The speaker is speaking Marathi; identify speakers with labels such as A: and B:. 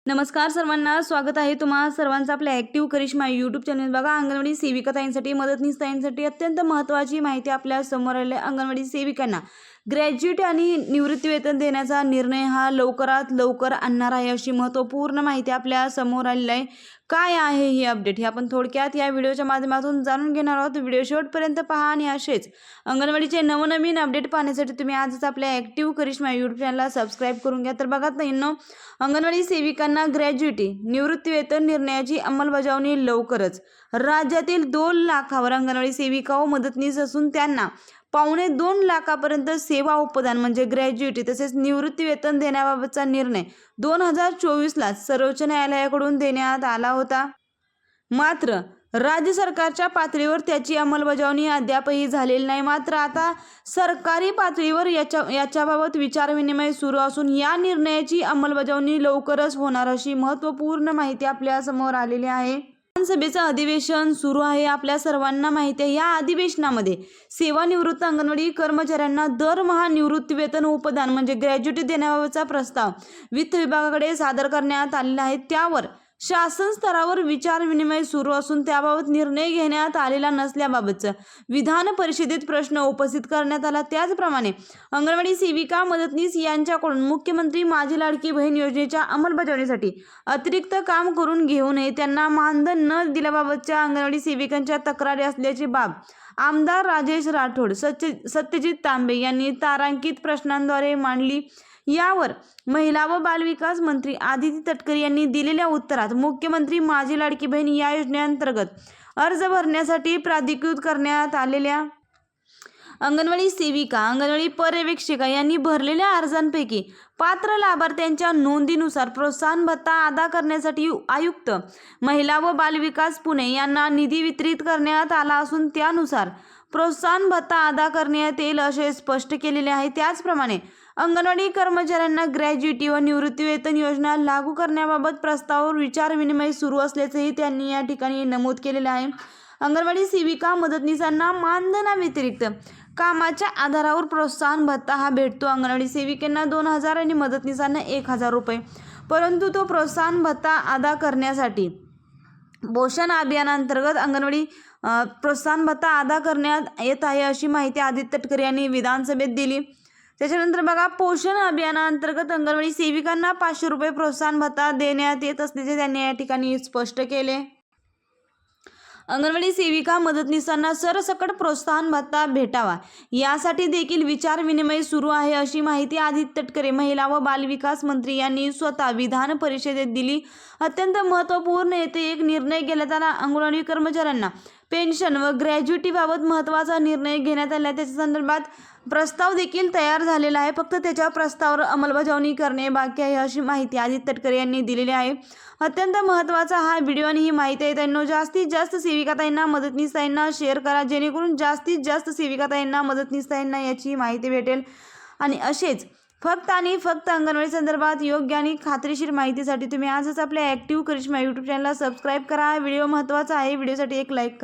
A: नमस्कार सर्वांना, स्वागत आहे तुम्हा सर्वांचं आपल्या ॲक्टिव्ह करिश्मा यूट्यूब चॅनल. बघा, अंगणवाडी सेविका ताईंसाठी, मदतनीस ताईंसाठी अत्यंत महत्त्वाची माहिती आपल्या समोर आली. अंगणवाडी सेविकांना ग्रॅज्युएट आणि निवृत्तीवेतन देण्याचा निर्णय हा लवकरात लवकर आणणार आहे, अशी महत्त्वपूर्ण माहिती आपल्या समोर आलेली आहे. काय आहे ही अपडेट हे आपण थोडक्यात या व्हिडिओच्या माध्यमातून जाणून घेणार आहोत. व्हिडिओ शेवटपर्यंत पहा आणि असेच अंगणवाडीचे नवनवीन अपडेट पाहण्यासाठी तुम्ही आजच आपल्या ॲक्टिव्ह करिश्मा यूट्यूब चॅनलला सबस्क्राईब करून घ्या. तर बघा ताईंनो, अंगणवाडी सेविकांना ग्रॅज्युएटी निवृत्तीवेतन निर्णयाची अंमलबजावणी लवकरच. राज्यातील 2 लाखावर अंगणवाडी सेविका व मदतनीस असून त्यांना 2.25 लाखापर्यंत सेवा उपदान म्हणजे ग्रॅज्युएटी तसेच निवृत्तीवेतन देण्याबाबतचा निर्णय 2024ला सर्वोच्च न्यायालयाकडून देण्यात आला होता. मात्र राज्य सरकारच्या पातळीवर त्याची अंमलबजावणी अद्यापही झालेली नाही. मात्र आता सरकारी पातळीवर याच्याबाबत विचारविनिमय सुरू असून या निर्णयाची अंमलबजावणी लवकरच होणार, अशी महत्त्वपूर्ण माहिती आपल्या समोर आलेली आहे. विधानसभेचं अधिवेशन सुरू आहे. आपल्या सर्वांना माहिती आहे, या अधिवेशनामध्ये सेवानिवृत्त अंगणवाडी कर्मचाऱ्यांना दरमहा निवृत्तीवेतन उपदान म्हणजे ग्रॅज्युएटी देण्याबाबतचा प्रस्ताव वित्त विभागाकडे सादर करण्यात आलेला आहे. त्यावर शासन स्तरावर विचारविनिमय सुरू असून त्याबाबत निर्णय घेण्यात आलेला नसल्याबाबतचं विधान परिषदेत प्रश्न उपस्थित करण्यात आला. त्याचप्रमाणे अंगणवाडी सेविका मदतनीस यांच्याकडून मुख्यमंत्री माझी लाडकी बहीण योजनेच्या अंमलबजावणीसाठी अतिरिक्त काम करून घेऊ नये, त्यांना मानधन न दिल्याबाबतच्या अंगणवाडी सेविकांच्या तक्रारी असल्याची बाब आमदार राजेश राठोड, सत्यजित तांबे यांनी तारांकित प्रश्नांद्वारे मांडली. यावर महिला व बालविकास मंत्री आदिती तटकरे यांनी दिलेल्या उत्तरात मुख्यमंत्री माझी लाडकी बहीण या योजनेअंतर्गत अर्ज भरण्यासाठी प्राधिकृत करण्यात आलेल्या अंगणवाडी सेविका, अंगणवाडी पर्यवेक्षिका यांनी भरलेल्या अर्जांपैकी पात्र लाभार्थ्यांच्या नोंदीनुसार प्रोत्साहन भत्ता अदा करण्यासाठी आयुक्त महिला व बालविकास पुणे यांना निधी वितरित करण्यात आला असून त्यानुसार प्रोत्साहन भत्ता अदा करण्यात येईल असे स्पष्ट केलेले आहे. त्याचप्रमाणे अंगणवाडी कर्मचाऱ्यांना ग्रॅज्युएटी व निवृत्तीवेतन योजना लागू करण्याबाबत प्रस्तावावर विचारविनिमय सुरू असल्याचंही त्यांनी या ठिकाणी नमूद केलेलं आहे. अंगणवाडी सेविका मदतनीसांना मानधनाव्यतिरिक्त कामाच्या आधारावर प्रोत्साहन भत्ता हा भेटतो. अंगणवाडी सेविकांना 2,000 आणि मदतनीसांना 1,000 रुपये. परंतु तो प्रोत्साहन भत्ता अदा करण्यासाठी पोषण अभियानांतर्गत अंगणवाडी प्रोत्साहन भत्ता अदा करण्यात येत आहे, अशी माहिती आदित्य तटकरे यांनी विधानसभेत दिली. त्याच्यानंतर बघा, पोषण अभियानांतर्गत अंगणवाडी सेविकांना 500 रुपये प्रोत्साहन भत्ता देण्यात येत असल्याचे त्यांनी या ठिकाणी स्पष्ट केले. अंगणवाडी सेविका मदतनीसांना सरसकट प्रोत्साहन भत्ता भेटावा यासाठी देखील विचारविनिमय सुरू आहे, अशी माहिती आदित्य तटकरे महिला व बालविकास मंत्री यांनी स्वतः विधान परिषदेत दिली. अत्यंत महत्त्वपूर्ण येथे एक निर्णय घेण्यात आला. अंगणवाडी कर्मचाऱ्यांना पेन्शन व ग्रॅज्युएटीबाबत महत्त्वाचा निर्णय घेण्यात आला. त्याच्या संदर्भात प्रस्ताव देखील तयार झालेला आहे, फक्त त्याच्या प्रस्तावावर अंमलबजावणी करणे बाकी आहे, अशी माहिती आदित्य तटकरे यांनी दिलेली आहे. अत्यंत महत्त्वाचा हा व्हिडिओ आणि ही माहिती आहे त्यांना जास्तीत जास्त सेविका ताईंना, मदतनीस ताईंना शेअर करा, जेणेकरून जास्तीत जास्त सेविका ताईंना, मदतनीस ताईंना याची माहिती भेटेल. आणि असेच फक्त आणि फक्त अंगणवाडी संदर्भात योग्य आणि खात्रीशीर माहितीसाठी तुम्ही आजच आपल्या ॲक्टिव्ह करिश्मा यूट्यूब चॅनलला सबस्क्राईब करा. व्हिडिओ महत्त्वाचा आहे, व्हिडिओसाठी एक लाईक करा.